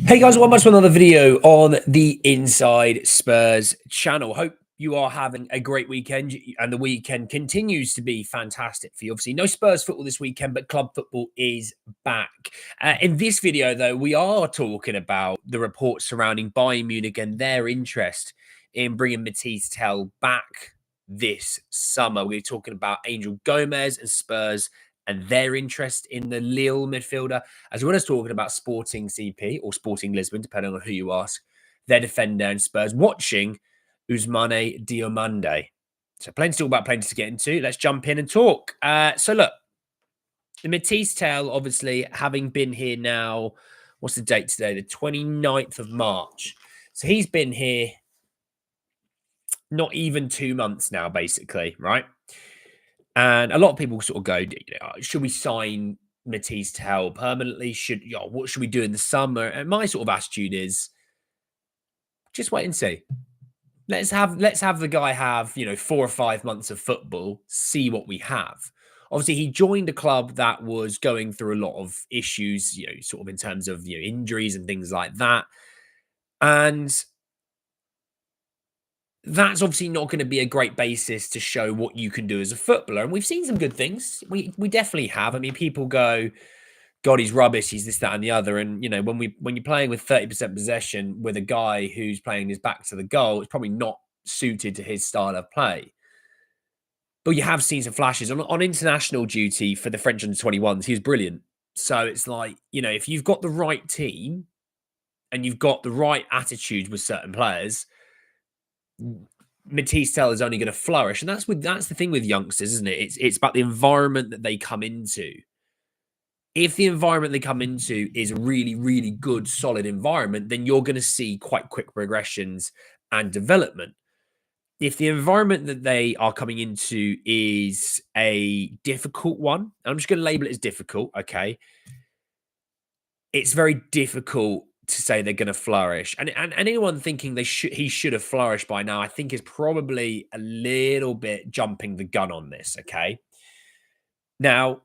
Hey guys, welcome back to another video on the Inside Spurs channel. Hope you are having a great weekend and the weekend continues to be fantastic for you. Obviously, no Spurs football this weekend, but club football is back. In this video, though, we are talking about the reports surrounding Bayern Munich and their interest in bringing Mathys Tel back this summer. We're talking about Angel Gomes and Spurs and their interest in the Lille midfielder, as well as talking about Sporting CP or Sporting Lisbon, depending on who you ask, their defender and Spurs watching Ousmane Diomande. So plenty to talk about, plenty to get into. Let's jump in and talk. So look, the Mathys Tel, obviously, having been here now, what's the date today? The 29th of March. So he's been here not even 2 months now, basically, right? And a lot of people sort of go, should we sign Mathys Tel permanently? What should we do in the summer? And my sort of attitude is just wait and see. Let's have the guy have 4 or 5 months of football, see what we have. Obviously, he joined a club that was going through a lot of issues, sort of in terms of injuries and things like that. And that's obviously not going to be a great basis to show what you can do as a footballer. And we've seen some good things. We definitely have. I mean, people go, God, he's rubbish. He's this, that, and the other. And when you're playing with 30% possession with a guy who's playing his back to the goal, it's probably not suited to his style of play. But you have seen some flashes on international duty for the French under-21s. He was brilliant. So it's like, if you've got the right team and you've got the right attitude with certain players, Mathys Tel is only going to flourish. And that's the thing with youngsters, isn't it? It's about the environment that they come into. If the environment they come into is a really, really good, solid environment, then you're going to see quite quick progressions and development. If the environment that they are coming into is a difficult one, I'm just going to label it as difficult, okay? It's very difficult to say they're going to flourish. And anyone thinking he should have flourished by now, I think is probably a little bit jumping the gun on this, okay? Now,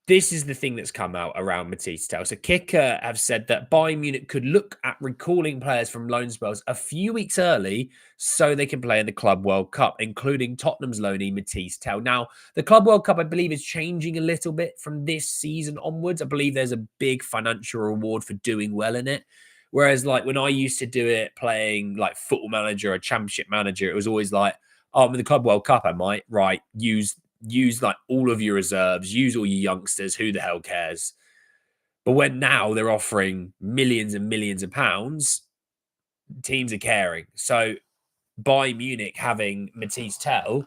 this is the thing that's come out around Mathys Tel. So Kicker have said that Bayern Munich could look at recalling players from loan spells a few weeks early so they can play in the Club World Cup, including Tottenham's loanee Mathys Tel. Now, the Club World Cup, I believe, is changing a little bit from this season onwards. I believe there's a big financial reward for doing well in it. Whereas, like, when I used to do it playing, like, Football Manager or Championship Manager, it was always like, oh, I'm in the Club World Cup, I might, right, use like all of your reserves, use all your youngsters, who the hell cares? But when now they're offering millions and millions of pounds, teams are caring. So Bayern Munich having Mathys Tel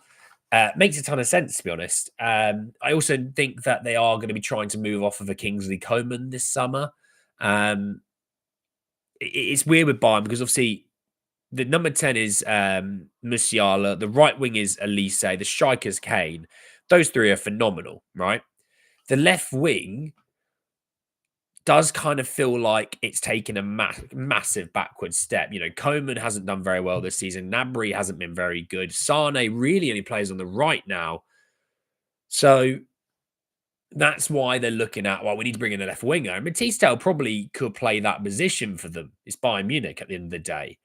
makes a ton of sense, to be honest. I also think that they are going to be trying to move off of a Kingsley Coman this summer. It's weird with Bayern because obviously the number 10 is Musiala, the right wing is Elise, the striker's Kane. Those three are phenomenal, right? The left wing does kind of feel like it's taken a massive backward step. Coman hasn't done very well this season. Gnabry hasn't been very good. Sane really only plays on the right now. So that's why they're looking at, well, we need to bring in a left winger. And Mathys Tel probably could play that position for them. It's Bayern Munich at the end of the day.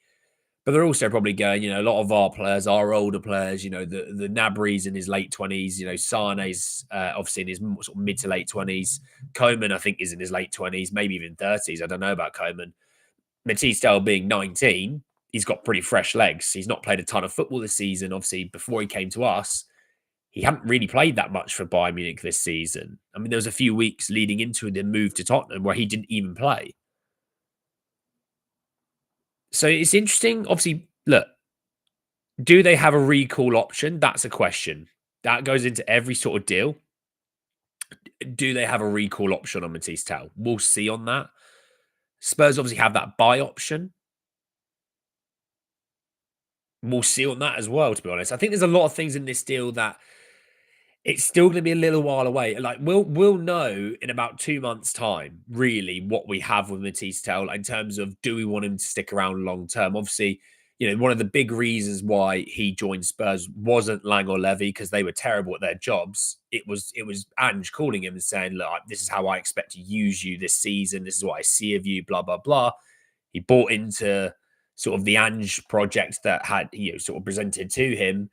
But they're also probably going, a lot of our players are older players, the Gnabry's in his late 20s, Sane's obviously in his sort of mid to late 20s. Coman, I think, is in his late 20s, maybe even 30s. I don't know about Coman. Mathys Tel being 19, he's got pretty fresh legs. He's not played a ton of football this season. Obviously, before he came to us, he hadn't really played that much for Bayern Munich this season. I mean, there was a few weeks leading into the move to Tottenham where he didn't even play. So it's interesting. Obviously, look, do they have a recall option? That's a question. That goes into every sort of deal. Do they have a recall option on Mathys Tel? We'll see on that. Spurs obviously have that buy option. We'll see on that as well, to be honest. I think there's a lot of things in this deal that it's still going to be a little while away. Like we'll know in about 2 months' time, really, what we have with Mathys Tel in terms of do we want him to stick around long term. Obviously, one of the big reasons why he joined Spurs wasn't Lang or Levy because they were terrible at their jobs. It was Ange calling him and saying, "Look, this is how I expect to use you this season. This is what I see of you." Blah blah blah. He bought into sort of the Ange project that had sort of presented to him.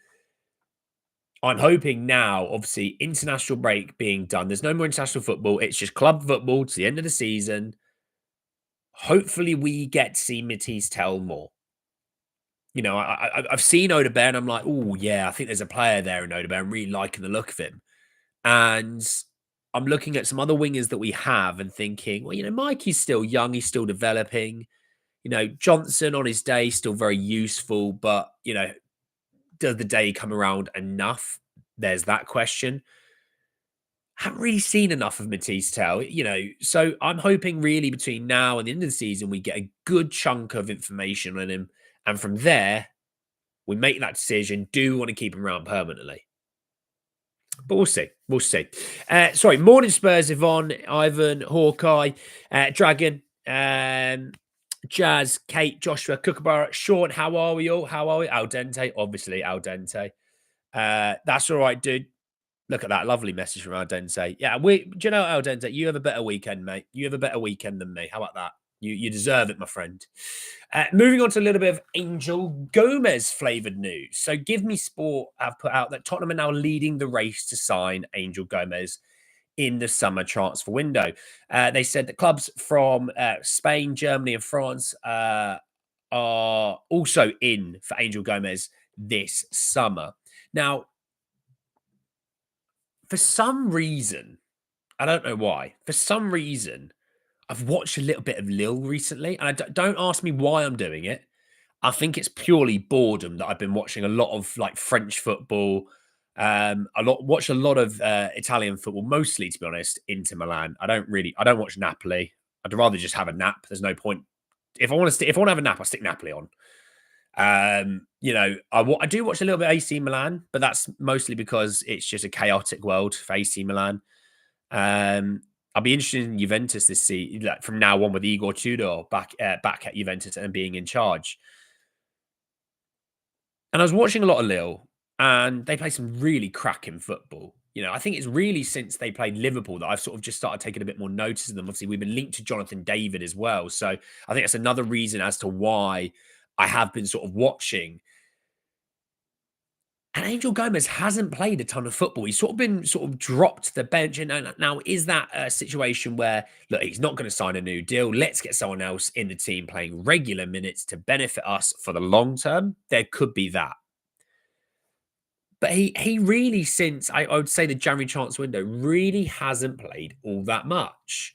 I'm hoping now, obviously, international break being done. There's no more international football. It's just club football to the end of the season. Hopefully, we get to see Mathys Tel more. I've seen Odebear and I'm like, oh, yeah, I think there's a player there in Odebear. I'm really liking the look of him. And I'm looking at some other wingers that we have and thinking, well, Mikey's still young. He's still developing. Johnson on his day, still very useful. But, does the day come around enough? There's that question. Haven't really seen enough of Mathys Tel, so I'm hoping really between now and the end of the season, we get a good chunk of information on him. And from there, we make that decision. Do we want to keep him around permanently? But we'll see. We'll see. Sorry, morning Spurs, Yvonne, Ivan, Hawkeye, Dragon, Jazz, Kate, Joshua, Kookaburra, Sean, how are we all? How are we? Al dente, obviously al dente. That's all right, dude. Look at that lovely message from Al Dente. Yeah, do you know, Al Dente, you have a better weekend, mate. You have a better weekend than me. How about that? You deserve it, my friend. Moving on to a little bit of Angel Gomes flavoured news. So Give Me Sport have put out that Tottenham are now leading the race to sign Angel Gomes in the summer transfer window. They said that clubs from Spain, Germany and France are also in for Angel Gomes this summer. Now, for some reason, I don't know why, for some reason, I've watched a little bit of Lille recently, and don't ask me why I'm doing it. I think it's purely boredom that I've been watching a lot of like French football, watch a lot of Italian football, mostly to be honest, Inter Milan. I don't watch Napoli. I'd rather just have a nap. There's no point. If I want to have a nap, I stick Napoli on. I do watch a little bit of AC Milan, but that's mostly because it's just a chaotic world for AC Milan. I'll be interested in Juventus this season, like from now on with Igor Tudor back at Juventus and being in charge. And I was watching a lot of Lille, and they play some really cracking football. I think it's really since they played Liverpool that I've sort of just started taking a bit more notice of them. Obviously, we've been linked to Jonathan David as well. So I think that's another reason as to why I have been sort of watching. And Angel Gomes hasn't played a ton of football. He's sort of been dropped to the bench. And now, is that a situation where, look, he's not going to sign a new deal? Let's get someone else in the team playing regular minutes to benefit us for the long term. There could be that. But he really, since I would say the January transfer window, really hasn't played all that much.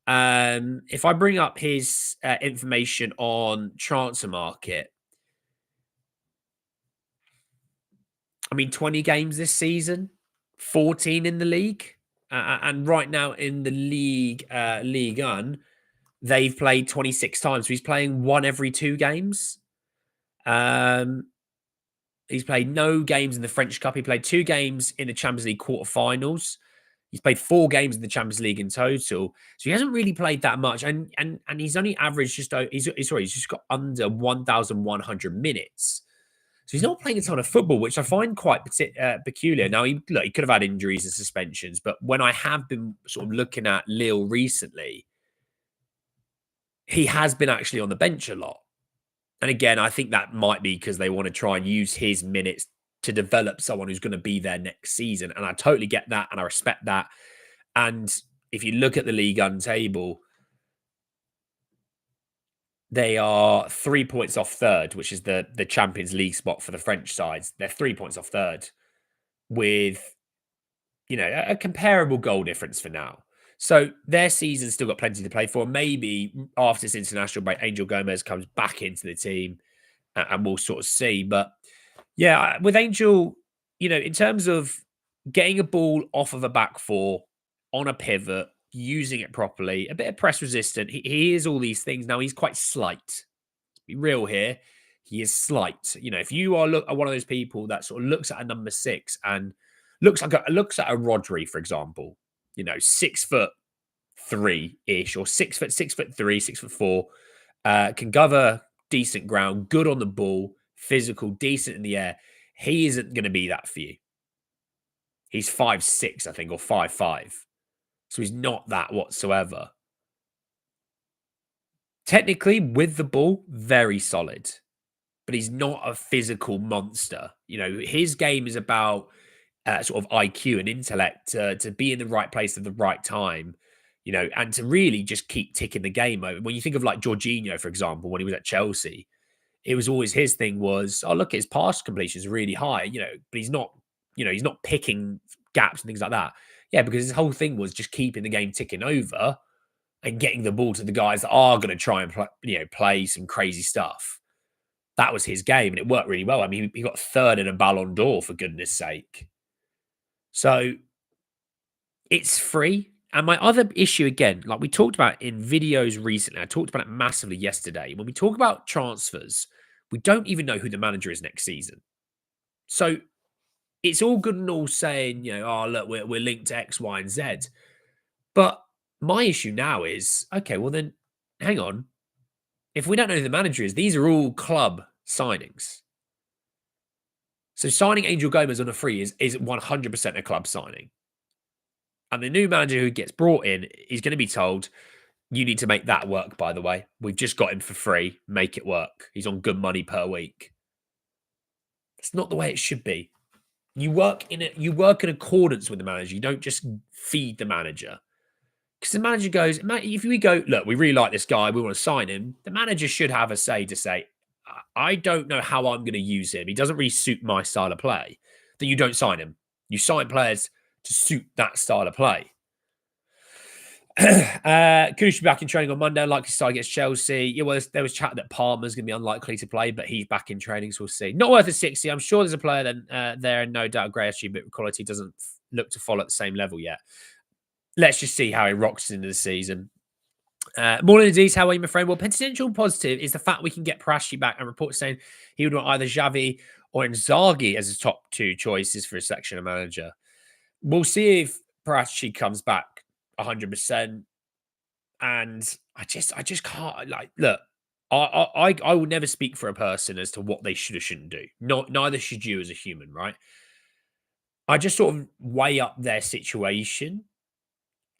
If I bring up his information on transfer market, I mean, 20 games this season, 14 in the league. And right now in the League One, they've played 26 times. So he's playing one every 2 games. He's played no games in the French Cup. He played 2 games in the Champions League quarterfinals. He's played 4 games in the Champions League in total. So he hasn't really played that much. And he's only averaged he's just got under 1,100 minutes. So he's not playing a ton of football, which I find quite peculiar. Now, he could have had injuries and suspensions, but when I have been sort of looking at Lille recently, he has been actually on the bench a lot. And again, I think that might be because they want to try and use his minutes to develop someone who's going to be there next season. And I totally get that and I respect that. And if you look at the Ligue 1 table, they are 3 points off third, which is the Champions League spot for the French sides. They're 3 points off third with, a comparable goal difference for now. So their season's still got plenty to play for. Maybe after this international break, Angel Gomes comes back into the team and we'll sort of see. But yeah, with Angel, in terms of getting a ball off of a back four on a pivot, using it properly, a bit of press resistant. He is all these things. Now, he's quite slight. Let's be real here. He is slight. If you are one of those people that sort of looks at a number 6 and looks at a Rodri, for example, 6'3" ish, or 6'3", 6'4", can cover decent ground, good on the ball, physical, decent in the air. He isn't going to be that for you. He's 5'6", I think, or 5'5". So he's not that whatsoever. Technically, with the ball, very solid, but he's not a physical monster. His game is about sort of IQ and intellect to be in the right place at the right time, and to really just keep ticking the game over. When you think of like Jorginho, for example, when he was at Chelsea, it was always his thing was, oh, look, his pass completion is really high, but he's not picking gaps and things like that. Yeah, because his whole thing was just keeping the game ticking over and getting the ball to the guys that are going to try and play some crazy stuff. That was his game, and it worked really well. I mean, he got third in a Ballon d'Or, for goodness sake. So it's free. And my other issue, again, like we talked about in videos recently, I talked about it massively yesterday. When we talk about transfers, we don't even know who the manager is next season. So it's all good and all saying, oh, look, we're linked to X, Y, and Z. But my issue now is, okay, well then, hang on. If we don't know who the manager is, these are all club signings. So signing Angel Gomes on a free is 100% a club signing. And the new manager who gets brought in is going to be told, you need to make that work, by the way. We've just got him for free. Make it work. He's on good money per week. It's not the way it should be. You work in accordance with the manager. You don't just feed the manager. Because the manager goes, if we go, look, we really like this guy, we want to sign him, the manager should have a say to say, I don't know how I'm going to use him. He doesn't really suit my style of play. Then you don't sign him. You sign players to suit that style of play. Kudus should be back in training on Monday, likely to start against Chelsea. Yeah, well, there was chat that Palmer's going to be unlikely to play, but he's back in training, so we'll see. Not worth a 60. I'm sure there's a player there, and no doubt great attitude, but quality doesn't look to follow at the same level yet. Let's just see how he rocks into the season. Morning, Aziz. How are you, my friend? Well, potential positive is the fact we can get Parashi back, and reports saying he would want either Xavi or Inzaghi as his top two choices for a selection manager. We'll see if Parashi comes back 100%. And I just can't, like, look, I will never speak for a person as to what they should or shouldn't do. Neither should you as a human, right? I just sort of weigh up their situation.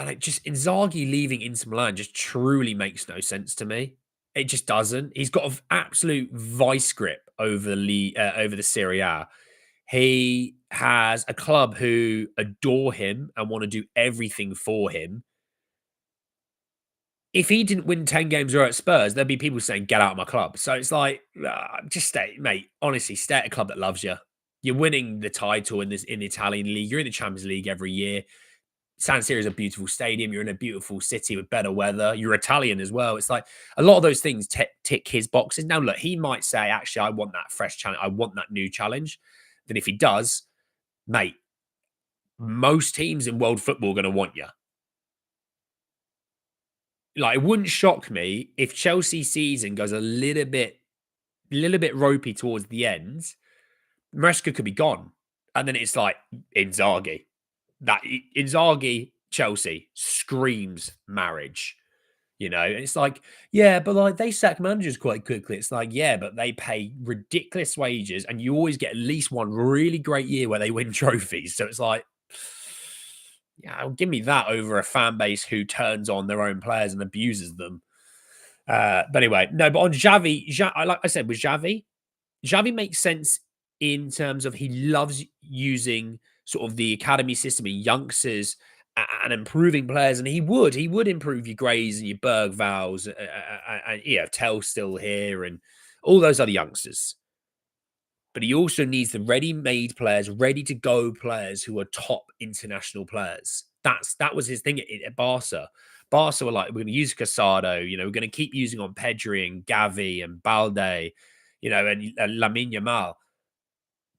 And Inzaghi leaving Inter Milan just truly makes no sense to me. It just doesn't. He's got an absolute vice grip over the Serie A. He has a club who adore him and want to do everything for him. If he didn't win 10 games or at Spurs, there'd be people saying, get out of my club. So it's like, just stay, mate. Honestly, stay at a club that loves you. You're winning the title in the Italian league. You're in the Champions League every year. San Siro is a beautiful stadium. You're in a beautiful city with better weather. You're Italian as well. It's like a lot of those things tick his boxes. Now, look, he might say, actually, I want that fresh challenge. I want that new challenge. Then if he does, mate, most teams in world football are going to want you. Like, it wouldn't shock me if Chelsea season goes a little bit ropey towards the end. Maresca could be gone. And then it's like Inzaghi. That Inzaghi, Chelsea screams marriage, And it's like, yeah, but like they sack managers quite quickly. It's like, yeah, but they pay ridiculous wages and you always get at least one really great year where they win trophies. So it's like, yeah, give me that over a fan base who turns on their own players and abuses them. But anyway, no, but on Xavi, like I said, with Xavi makes sense in terms of he loves using sort of the academy system in youngsters and improving players. And he would improve your Grays and your Bergvals and Tel still here and all those other youngsters. But he also needs the ready-made players, ready-to-go players who are top international players. That was his thing at Barca. Barca were like, we're going to use Casado, we're going to keep using on Pedri and Gavi and Balde, and Lamine Yamal.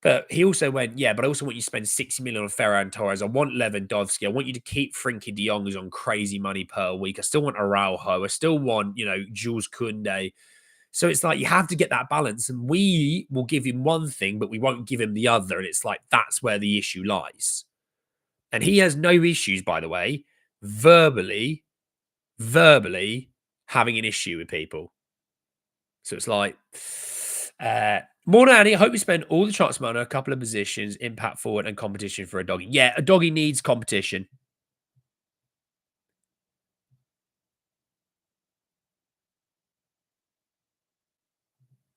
But he also went, yeah, but I also want you to spend 60 million on Ferran Torres. I want Lewandowski. I want you to keep Frenkie de Jong, who's on crazy money per week. I still want Araujo. I still want, Jules Koundé. So it's like you have to get that balance, and we will give him one thing, but we won't give him the other. And it's like that's where the issue lies. And he has no issues, by the way, verbally having an issue with people. So it's like, more than Annie, I hope you spend all the transfer money on a couple of positions, impact forward and competition for a doggy. Yeah, a doggy needs competition.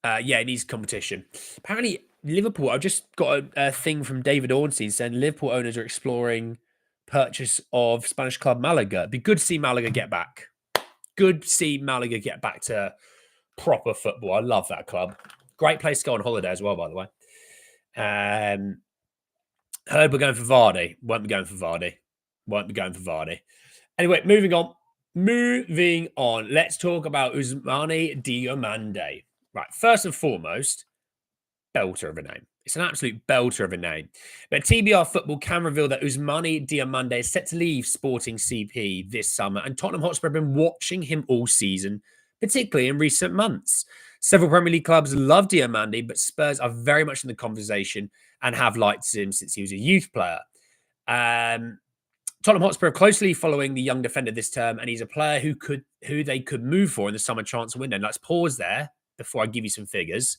Yeah, it needs competition. Apparently, Liverpool, I've just got a thing from David Ornstein saying Liverpool owners are exploring purchase of Spanish club Malaga. It'd be good to see Malaga get back. Good to see Malaga get back to proper football. I love that club. Great place to go on holiday as well, by the way. Heard we're going for Vardy. Won't be going for Vardy. Won't be going for Vardy. Anyway, moving on. Moving on. Let's talk about Ousmane Diomande. Right. First and foremost, belter of a name. It's an absolute belter of a name. But TBR Football can reveal that Ousmane Diomande is set to leave Sporting CP this summer, and Tottenham Hotspur have been watching him all season, particularly in recent months. Several Premier League clubs love Diomande, but Spurs are very much in the conversation and have liked him since he was a youth player. Tottenham Hotspur are closely following the young defender this term, and he's a player who they could move for in the summer transfer window. And let's pause there before I give you some figures.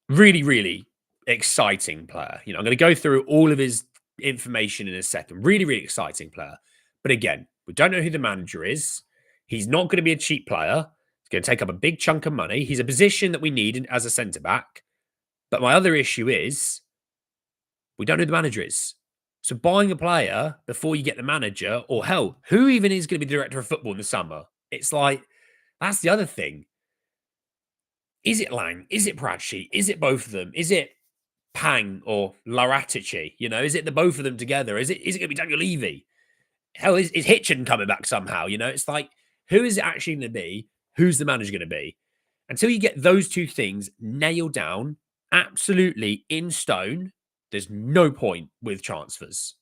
Really, really exciting player. You know, I'm going to go through all of his information in a second. Really, really exciting player. But again, we don't know who the manager is. He's not going to be a cheap player. He's going to take up a big chunk of money. He's a position that we need as a centre back. But my other issue is we don't know who the manager is. So buying a player before you get the manager, or hell, who even is going to be the director of football in the summer? It's like, that's the other thing. Is it Lang? Is it Bradshaw? Is it both of them? Is it Pang or Laratici? You know, is it the both of them together? Is it going to be Daniel Levy? Hell, is Hitchen coming back somehow? You know, it's like, who is it actually going to be? Who's the manager going to be? Until you get those two things nailed down, absolutely in stone, there's no point with transfers.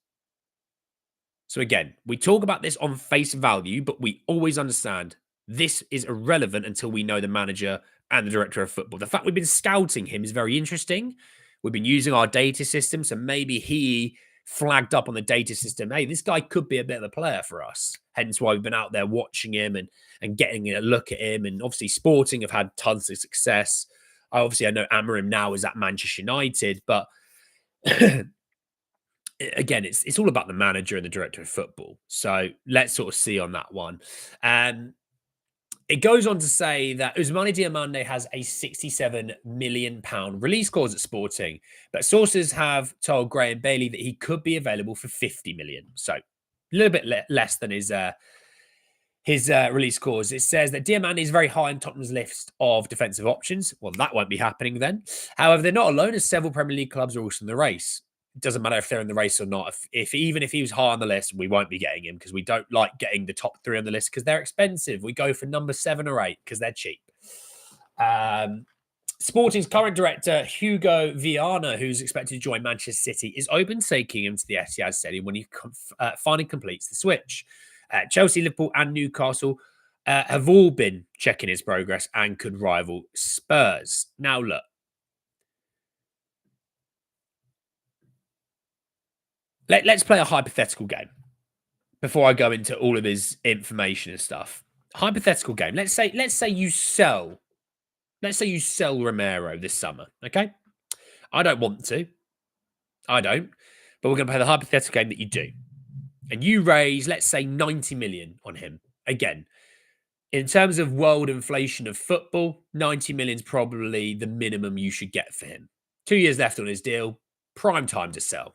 So again, we talk about this on face value, but we always understand this is irrelevant until we know the manager and the director of football. The fact we've been scouting him is very interesting. We've been using our data system, so maybe he flagged up on the data system, hey, this guy could be a bit of a player for us. Hence why we've been out there watching him and getting a look at him. And obviously Sporting have had tons of success. I know Amorim now is at Manchester United, but again, it's all about the manager and the director of football. So let's sort of see on that one. It goes on to say that Ousmane Diomande has a £67 million release clause at Sporting, but sources have told Graham Bailey that he could be available for 50 million. So a little bit less than his release clause. It says that Diomande is very high on Tottenham's list of defensive options. Well, that won't be happening then. However, they're not alone, as several Premier League clubs are also in the race. It doesn't matter if they're in the race or not. Even if he was high on the list, we won't be getting him because we don't like getting the top three on the list because they're expensive. We go for number 7 or 8 because they're cheap. Sporting's current director, Hugo Viana, who's expected to join Manchester City, is open to taking him to the Etihad Stadium when he finally completes the switch. Chelsea, Liverpool and Newcastle have all been checking his progress and could rival Spurs. Now, look. Let's play a hypothetical game before I go into all of his information and stuff. Hypothetical game. Let's say you sell Romero this summer. Okay, I don't want to. I don't. But we're going to play the hypothetical game that you do, and you raise, let's say, 90 million on him. Again, in terms of world inflation of football, 90 million is probably the minimum you should get for him. 2 years left on his deal. Prime time to sell.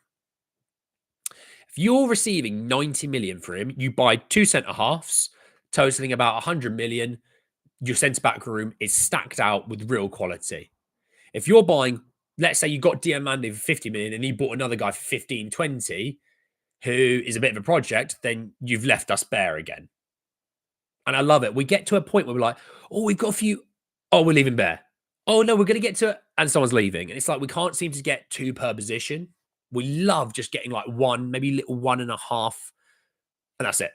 If you're receiving 90 million for him, you buy 2 centre halves, totaling about 100 million. Your centre back room is stacked out with real quality. If you're buying, let's say you got Diomande for 50 million and he bought another guy for 15, 20, who is a bit of a project, then you've left us bare again. And I love it. We get to a point where we're like, oh, we've got a few. Oh, we're leaving bare. Oh, no, we're going to get to it. And someone's leaving. And it's like, we can't seem to get 2 per position. We love just getting like 1, maybe little 1.5, and that's it.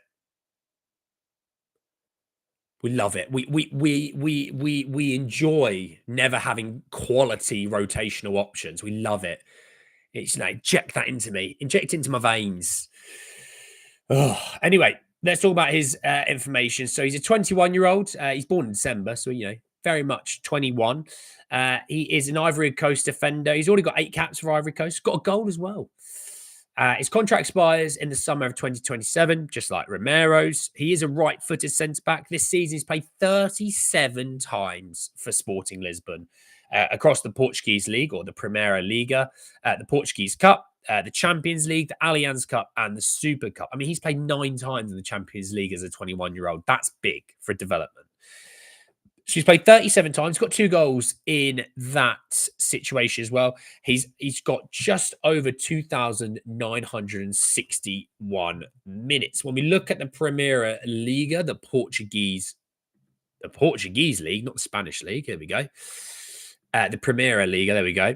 We love it. We enjoy never having quality rotational options. We love it. It's inject that into me, inject into my veins. Oh, anyway, Let's talk about his information. So he's a 21-year-old. He's born in December, so very much 21. He is an Ivory Coast defender. He's already got 8 caps for Ivory Coast. Got a goal as well. His contract expires in the summer of 2027, just like Romero's. He is a right-footed centre-back. This season, he's played 37 times for Sporting Lisbon across the Portuguese League or the Primeira Liga, the Portuguese Cup, the Champions League, the Allianz Cup, and the Super Cup. I mean, he's played 9 times in the Champions League as a 21-year-old. That's big for development. She's played 37 times, got 2 goals in that situation as well. He's got just over 2,961 minutes. When we look at the Primeira Liga, the Portuguese league, not the Spanish league. Here we go. The Primeira Liga, there we go.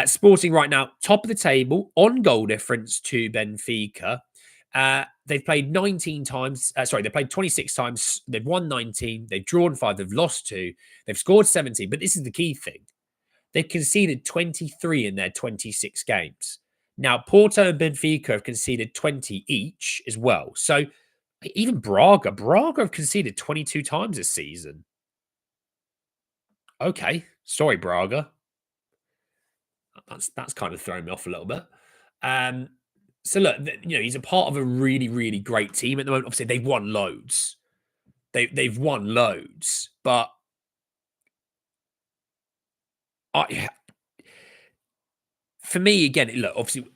Sporting right now, top of the table on goal difference to Benfica. They've played 19 times. They played 26 times. They've won 19. They've drawn 5. They've lost 2. They've scored 17. But this is the key thing. They've conceded 23 in their 26 games. Now, Porto and Benfica have conceded 20 each as well. So even Braga have conceded 22 times this season. Okay. Sorry, Braga. That's kind of thrown me off a little bit. So look, he's a part of a really, really great team at the moment. Obviously, they've won loads. They've won loads, but for me, again, look, obviously,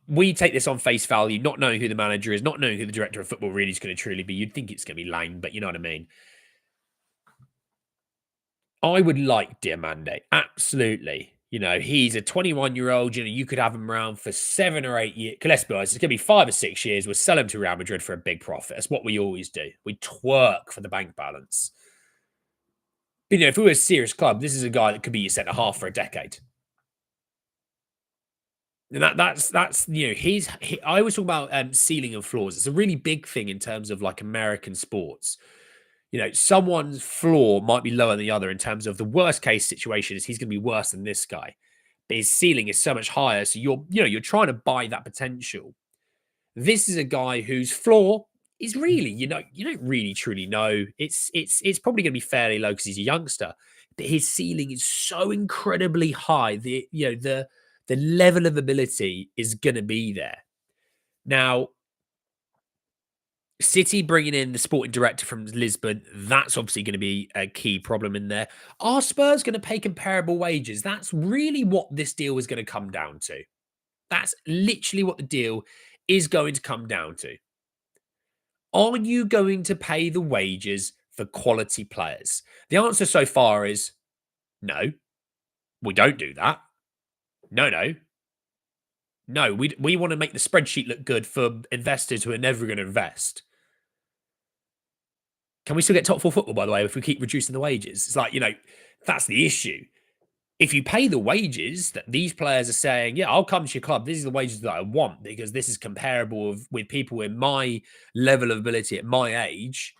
we take this on face value, not knowing who the manager is, not knowing who the director of football really is going to truly be. You'd think it's going to be Lang, but you know what I mean. I would like Diomande, absolutely. He's a 21-year-old. You could have him around for 7 or 8 years. Let's be honest, it's going to be 5 or 6 years. We'll sell him to Real Madrid for a big profit. That's what we always do. We twerk for the bank balance. But, if we were a serious club, this is a guy that could be your centre half for a decade. And that's I always talk about ceiling and floors. It's a really big thing in terms of like American sports. Someone's floor might be lower than the other in terms of the worst case situation is he's going to be worse than this guy. But his ceiling is so much higher. So you're trying to buy that potential. This is a guy whose floor is really, you don't really truly know. It's probably going to be fairly low because he's a youngster. But his ceiling is so incredibly high. The level of ability is going to be there. Now, City bringing in the sporting director from Lisbon, that's obviously going to be a key problem in there. Are Spurs going to pay comparable wages? That's really what this deal is going to come down to. That's literally what the deal is going to come down to. Are you going to pay the wages for quality players? The answer so far is no. We don't do that. No. We want to make the spreadsheet look good for investors who are never going to invest. Can we still get top 4 football, by the way, if we keep reducing the wages? It's like, that's the issue. If you pay the wages that these players are saying, yeah, I'll come to your club. This is the wages that I want because this is comparable with people in my level of ability at my age,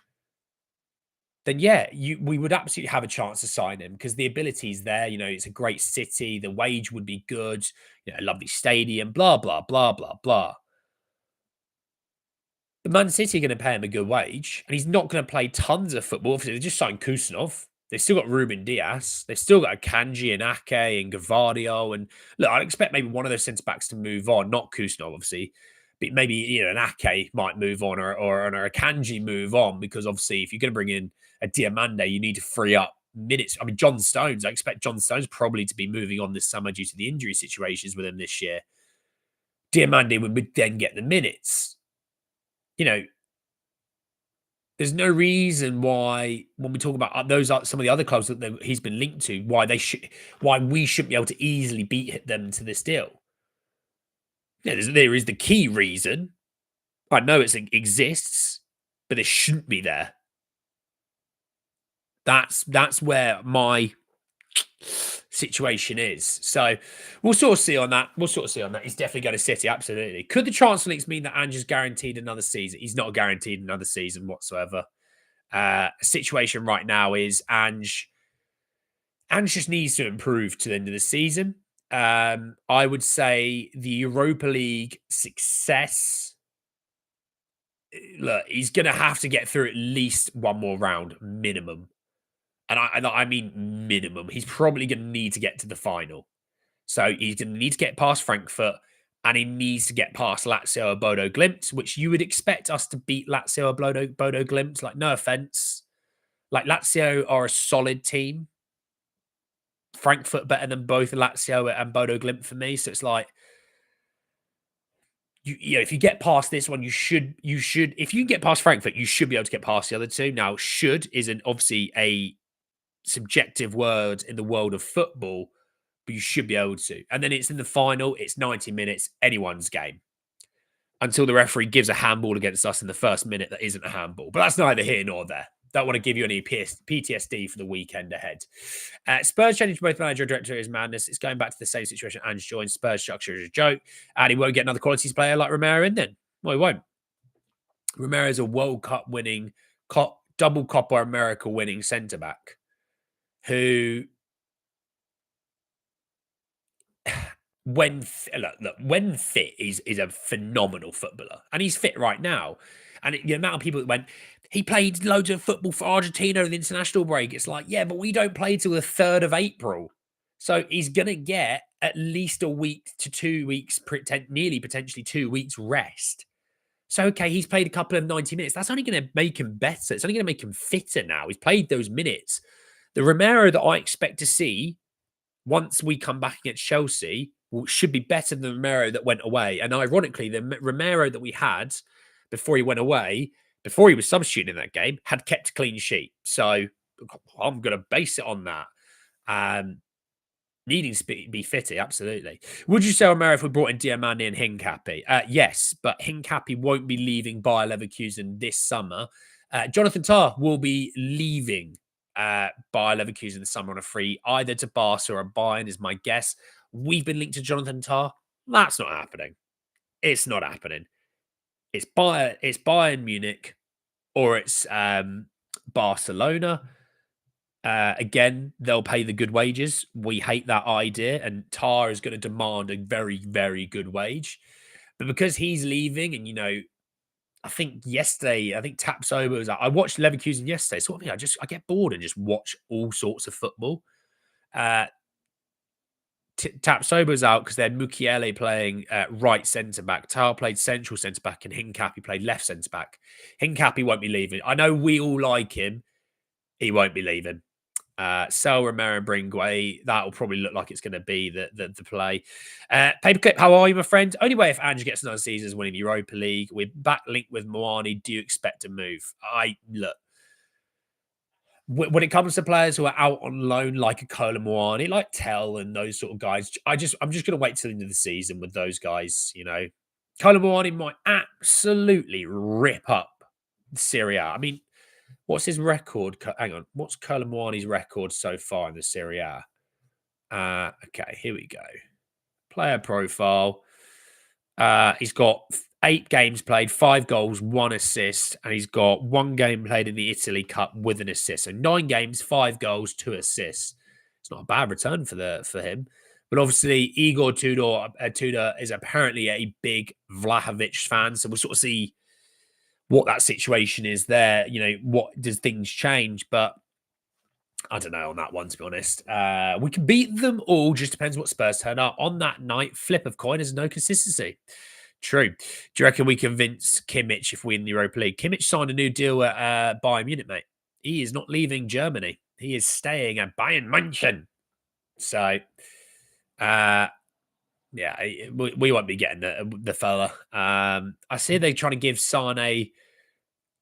then yeah, we would absolutely have a chance to sign him because the ability is there. It's a great city. The wage would be good. A lovely stadium, blah, blah, blah, blah, blah. But Man City are going to pay him a good wage, and he's not going to play tons of football. They just signed Kusanov. They've still got Ruben Diaz. They've still got Akanji and Ake and Gavardio. And look, I'd expect maybe one of those centre-backs to move on. Not Kusanov, obviously. But maybe, an Ake might move on or an Akanji move on because, obviously, if you're going to bring in a Diomande, you need to free up minutes. I mean, John Stones, I expect John Stones probably to be moving on this summer due to the injury situations with him this year. Diomande would then get the minutes. There's no reason why, when we talk about those are some of the other clubs that he's been linked to, why we shouldn't be able to easily beat them to this deal. Yeah, there is the key reason. I know it exists, but it shouldn't be there. That's where my situation is. So we'll sort of see on that. He's definitely going to City, absolutely. Could the transfer links mean that Ange is guaranteed another season? He's not guaranteed another season whatsoever. Situation right now is Ange just needs to improve to the end of the season. I would say the Europa League success look, he's going to have to get through at least one more round minimum. And I mean minimum. He's probably going to need to get to the final. So he's going to need to get past Frankfurt and he needs to get past Lazio or Bodo Glimt, which you would expect us to beat Lazio or Bodo Glimt. Like, no offense. Like, Lazio are a solid team. Frankfurt better than both Lazio and Bodo Glimt for me. So it's like, you know, if you get past this one, you should, if you can get past Frankfurt, you should be able to get past the other two. Now, should is obviously a subjective word in the world of football, but you should be able to. And then it's in the final, it's 90 minutes, anyone's game. Until the referee gives a handball against us in the first minute that isn't a handball. But that's neither here nor there. Don't want to give you any PTSD for the weekend ahead. Spurs changing both manager and director is madness. It's going back to the same situation Ange joined. Spurs structure is a joke. And he won't get another qualities player like Romero in then. Well, he won't. Romero is a World Cup winning, double Copa America winning centre-back who, when fit, is a phenomenal footballer. And he's fit right now. And the amount of people that went, he played loads of football for Argentina in the international break. It's like, yeah, but we don't play till the 3rd of April. So he's going to get at least a week to 2 weeks, nearly potentially 2 weeks rest. So, okay, he's played a couple of 90 minutes. That's only going to make him better. It's only going to make him fitter now. He's played those minutes. The Romero that I expect to see once we come back against Chelsea should be better than the Romero that went away. And ironically, the Romero that we had before he went away, before he was substituted in that game, had kept a clean sheet. So I'm going to base it on that. Needing to be fitty, absolutely. Would you say Romero if we brought in Diomande and Hincapie? Yes, but Hincapie won't be leaving Bayer Leverkusen this summer. Jonathan Tah will be leaving Bayer Leverkusen this summer on a free, either to Barca or Bayern is my guess. We've been linked to Jonathan Tah. That's not happening. It's not happening. It's Bayern Munich or it's Barcelona. Again, they'll pay the good wages. We hate that idea, and Tar is going to demand a very, very good wage. But because he's leaving, and I think Tapsoba was out. I watched Leverkusen yesterday. So I get bored and just watch all sorts of football. Tapsoba's out because they had Mukiele playing right centre back. Tar played central centre back, and Hincapie played left centre back. Hincapie won't be leaving. I know we all like him. He won't be leaving. Sell Romero and Bringway. That'll probably look like it's going to be the play. Paperclip, how are you, my friend? Only way if Ange gets another season is winning Europa League. We're back linked with Moani. Do you expect a move? Look. When it comes to players who are out on loan, like a Kola Moani, like Tel and those sort of guys, I'm just going to wait till the end of the season with those guys. Kola Moani might absolutely rip up the Serie A. I mean, what's his record? Hang on. What's Kola Moani's record so far in the Serie A? Okay, here we go. Player profile. He's got 8 games played, 5 goals, 1 assist, and he's got 1 game played in the Italy Cup with an assist. So 9 games, 5 goals, 2 assists. It's not a bad return for him. But obviously, Igor Tudor is apparently a big Vlahovic fan, so we'll sort of see what that situation is there. What does things change? But I don't know on that one, to be honest. We can beat them all. Just depends what Spurs turn up. On that night, flip of coin is no consistency. True. Do you reckon we convince Kimmich if we win the Europa League? Kimmich signed a new deal at Bayern Munich, mate. He is not leaving Germany. He is staying at Bayern München. So, yeah, we won't be getting the fella. I see they're trying to give Sane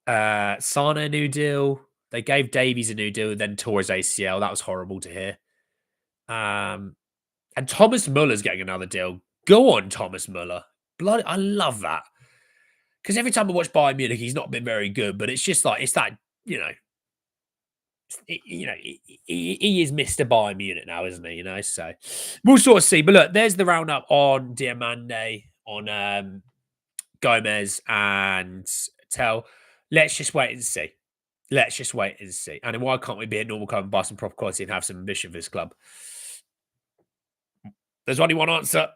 a new deal. They gave Davies a new deal, then tore his ACL. That was horrible to hear. And Thomas Muller's getting another deal. Go on, Thomas Muller. Bloody, I love that. Because every time I watch Bayern Munich, he's not been very good. But it's just like, it's that, he is Mr. Bayern Munich now, isn't he? So we'll sort of see. But look, there's the roundup on Diomande, on Gomes and Tel. Let's just wait and see. And why can't we be a normal club and buy some proper quality and have some ambition for this club? There's only one answer,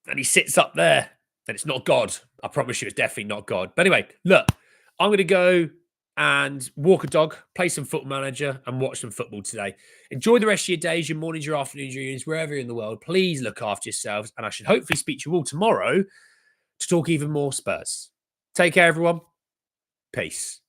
and he sits up there. And it's not God. I promise you, it's definitely not God. But anyway, look, I'm going to go and walk a dog, play some Football Manager, and watch some football today. Enjoy the rest of your days, your mornings, your afternoons, your evenings, wherever you're in the world. Please look after yourselves, and I should hopefully speak to you all tomorrow to talk even more Spurs. Take care, everyone. Peace.